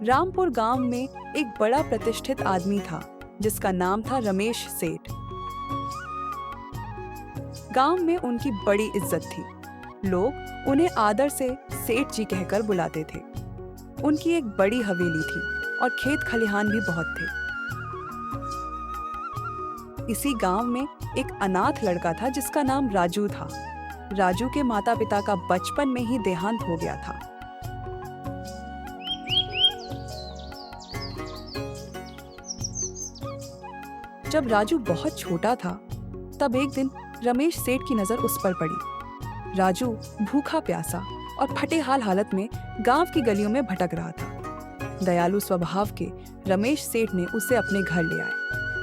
रामपुर गांव में एक बड़ा प्रतिष्ठित आदमी था जिसका नाम था रमेश सेठ। गांव में उनकी बड़ी इज्जत थी। लोग उन्हें आदर से सेठ जी कहकर बुलाते थे। उनकी एक बड़ी हवेली थी और खेत खलिहान भी बहुत थे। इसी गांव में एक अनाथ लड़का था जिसका नाम राजू था। राजू के माता पिता का बचपन में ही देहांत हो गया था। जब राजू बहुत छोटा था तब एक दिन रमेश सेठ की नजर उस पर पड़ी। राजू भूखा प्यासा और फटे हालत में गांव की गलियों में भटक रहा था। दयालु स्वभाव के रमेश सेठ ने उसे अपने घर ले आए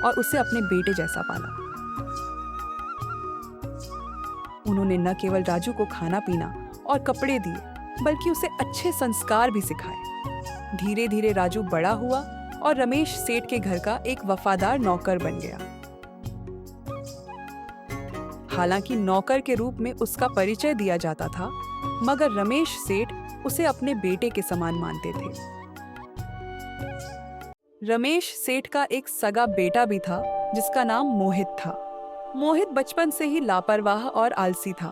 और उसे अपने बेटे जैसा पाला। उन्होंने न केवल राजू को खाना पीना और कपड़े दिए बल्कि उसे अच्छे संस्कार भी सिखाए। धीरे धीरे राजू बड़ा हुआ और रमेश सेठ के घर का एक वफादार नौकर बन गया। हालांकि नौकर के रूप में उसका परिचय दिया जाता था, मगर रमेश सेठ उसे अपने बेटे के समान मानते थे। रमेश सेठ का एक सगा बेटा भी था जिसका नाम मोहित था। मोहित बचपन से ही लापरवाह और आलसी था।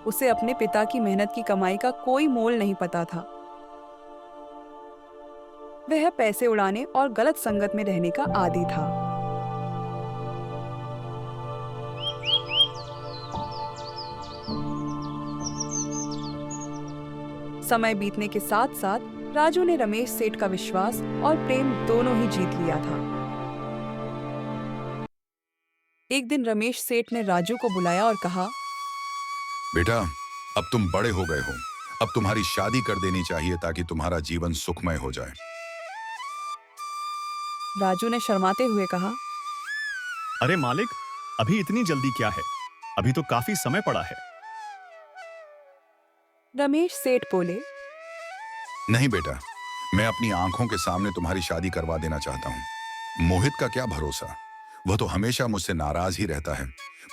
उसे अपने पिता की मेहनत की कमाई का कोई मोल नहीं पता था। वह पैसे उड़ाने और गलत संगत में रहने का आदी था। समय बीतने के साथ साथ राजू ने रमेश सेठ का विश्वास और प्रेम दोनों ही जीत लिया था। एक दिन रमेश सेठ ने राजू को बुलाया और कहा, बेटा, अब तुम बड़े हो गए हो। अब तुम्हारी शादी कर देनी चाहिए ताकि तुम्हारा जीवन सुखमय हो जाए। राजू ने शर्माते हुए कहा, अरे मालिक, अभी इतनी जल्दी क्या है? अभी तो काफी समय पड़ा है। रमेश सेठ बोले, नहीं बेटा, मैं अपनी आंखों के सामने तुम्हारी शादी करवा देना चाहता हूँ। मोहित का क्या भरोसा, वह तो हमेशा मुझसे नाराज ही रहता है।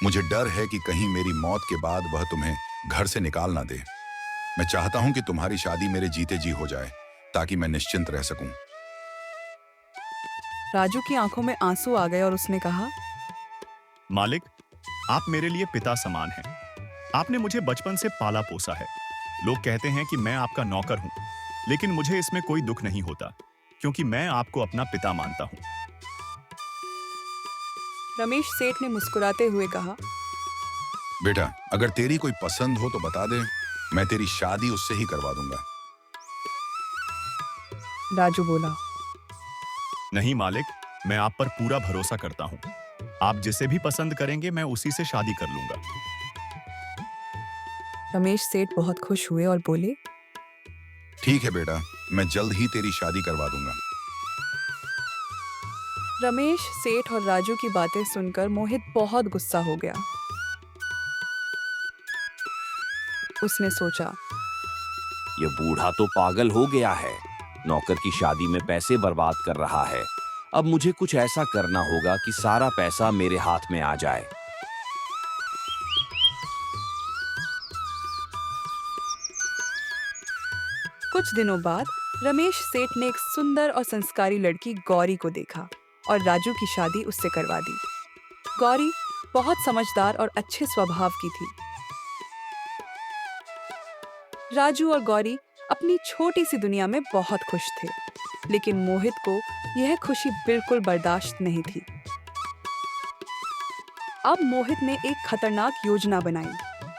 मुझे डर है कि कहीं मेरी मौत के बाद वह तुम्हें घर से निकाल ना दे। मैं चाहता हूं कि तुम्हारी शादी मेरे जीते जी हो जाए ताकि मैं निश्चिंत रह सकूं। राजू की आंखों में आंसू आ गए और उसने कहा, मालिक, आप मेरे लिए पिता समान हैं। आपने मुझे बचपन से पाला पोसा है। लोग कहते हैं कि मैं आपका नौकर हूं, लेकिन मुझे इसमें कोई दुख नहीं होता क्योंकि मैं आपको अपना पिता मानता हूं। रमेश सेठ ने मुस्कुराते हुए कहा, बेटा, अगर तेरी कोई पसंद हो तो बता दे, मैं तेरी शादी उससे ही करवा दूंगा। राजू बोला, नहीं मालिक, मैं आप पर पूरा भरोसा करता हूं। आप जिसे भी पसंद करेंगे मैं उसी से शादी कर लूंगा। रमेश सेठ बहुत खुश हुए और बोले, ठीक है बेटा, मैं जल्द ही तेरी शादी करवा दूंगा। रमेश सेठ और राजू की बातें सुनकर मोहित बहुत गुस्सा हो गया। उसने सोचा, ये बूढ़ा तो पागल हो गया है। नौकर की शादी में पैसे बर्बाद कर रहा है। अब मुझे कुछ ऐसा करना होगा कि सारा पैसा मेरे हाथ में आ जाए। कुछ दिनों बाद रमेश सेठ ने एक सुंदर और संस्कारी लड़की गौरी को देखा और राजू की शादी उससे करवा दी। गौरी बहुत समझदार और अच्छे स्वभाव की थी। राजू और गौरी अपनी छोटी सी दुनिया में बहुत खुश थे, लेकिन मोहित को यह खुशी बिल्कुल बर्दाश्त नहीं थी। अब मोहित ने एक खतरनाक योजना बनाई।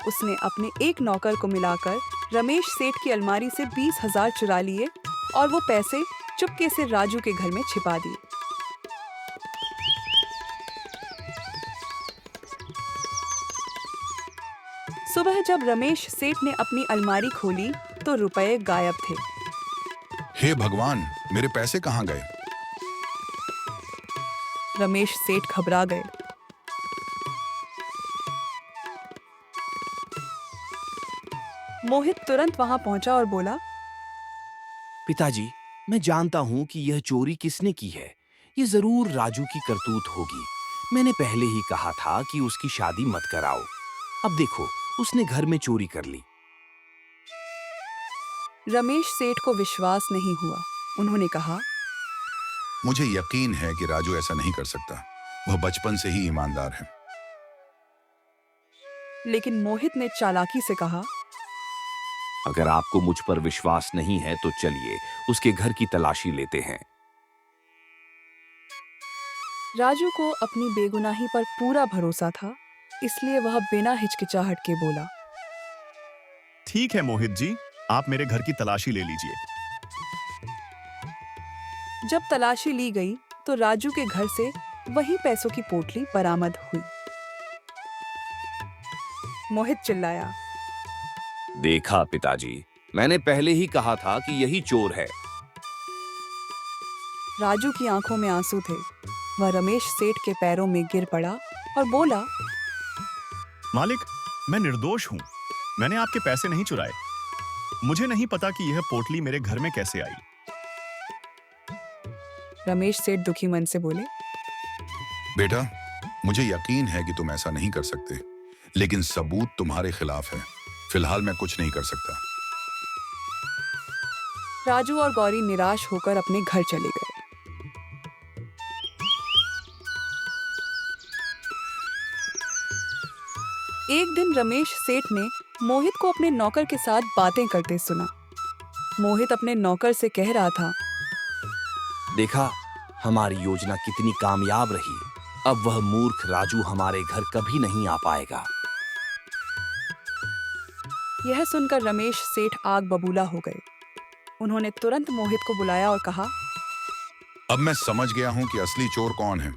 उसने अपने एक नौकर को मिलाकर रमेश सेठ की अलमारी से 20,000 चुरा लिए और वो पैसे चुपके से राजू के घर में छिपा दिए। सुबह जब रमेश सेठ ने अपनी अलमारी खोली तो रुपए गायब थे। हे भगवान, मेरे पैसे कहाँ गए? रमेश सेठ घबरा गए। मोहित तुरंत वहां पहुंचा और बोला, पिताजी, मैं जानता हूं कि यह चोरी किसने की है। ये जरूर राजू की करतूत होगी। मैंने पहले ही कहा था कि उसकी शादी मत कराओ। अब देखो, उसने घर में चोरी कर ली। रमेश सेठ को विश्वास नहीं हुआ। उन्होंने कहा, मुझे यकीन है कि राजू ऐसा नहीं कर सकता। वह बचपन से ही ईमानदार है। लेकिन मोहित ने चालाकी से कहा, अगर आपको मुझ पर विश्वास नहीं है तो चलिए उसके घर की तलाशी लेते हैं। राजू को अपनी बेगुनाही पर पूरा भरोसा था, इसलिए वह बिना हिचकिचाहट के बोला, ठीक है मोहित जी, आप मेरे घर की तलाशी ले लीजिए। जब तलाशी ली गई तो राजू के घर से वही पैसों की पोटली बरामद हुई। मोहित चिल्लाया, देखा पिताजी, मैंने पहले ही कहा था कि यही चोर है। राजू की आंखों में आंसू थे। वह रमेश सेठ के पैरों में गिर पड़ा और बोला, मालिक, मैं निर्दोष हूं। मैंने आपके पैसे नहीं चुराए। मुझे नहीं पता कि यह पोटली मेरे घर में कैसे आई। रमेश सेठ दुखी मन से बोले, बेटा, मुझे यकीन है कि तुम ऐसा नहीं कर सकते, लेकिन सबूत तुम्हारे खिलाफ है। फिलहाल मैं कुछ नहीं कर सकता। राजू और गौरी निराश होकर अपने घर चले गए। एक दिन रमेश सेठ ने मोहित को अपने नौकर के साथ बातें करते सुना। मोहित अपने नौकर से कह रहा था, देखा, हमारी योजना कितनी कामयाब रही। अब वह मूर्ख राजू हमारे घर कभी नहीं आ पाएगा। यह सुनकर रमेश सेठ आग बबूला हो गए। उन्होंने तुरंत मोहित को बुलाया और कहा, अब मैं समझ गया हूं कि असली चोर कौन है।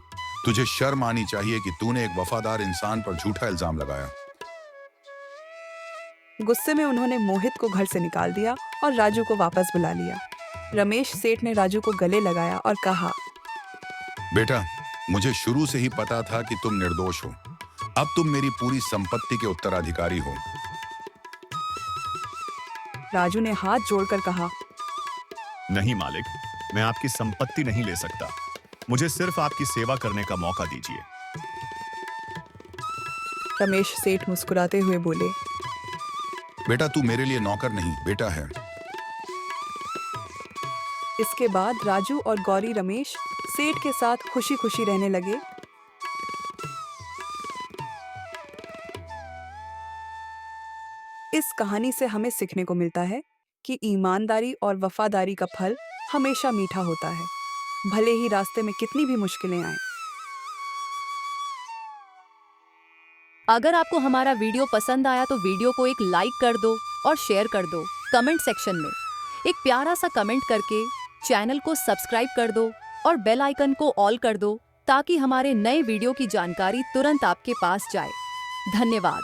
तुझे शर्म आनी चाहिए कि तूने एक वफादार इंसान पर झूठा इल्जाम लगाया। गुस्से में उन्होंने मोहित को घर से निकाल दिया और राजू को वापस बुला लिया। रमेश सेठ ने राजू को गले लगाया और कहा, बेटा, मुझे शुरू से ही पता था कि तुम निर्दोष हो। अब तुम मेरी पूरी संपत्ति के उत्तराधिकारी हो। राजू ने हाथ जोड़कर कहा, नहीं मालिक, मैं आपकी संपत्ति नहीं ले सकता। मुझे सिर्फ आपकी सेवा करने का मौका दीजिए। रमेश सेठ मुस्कुराते हुए बोले, बेटा, तू मेरे लिए नौकर नहीं, बेटा है। इसके बाद राजू और गौरी रमेश सेठ के साथ खुशी खुशी रहने लगे। इस कहानी से हमें सीखने को मिलता है कि ईमानदारी और वफादारी का फल हमेशा मीठा होता है, भले ही रास्ते में कितनी भी मुश्किलें आएं। अगर आपको हमारा वीडियो पसंद आया तो वीडियो को एक लाइक कर दो और शेयर कर दो। कमेंट सेक्शन में एक प्यारा सा कमेंट करके चैनल को सब्सक्राइब कर दो और बेल आइकन को ऑल कर दो ताकि हमारे नए वीडियो की जानकारी तुरंत आपके पास जाए। धन्यवाद।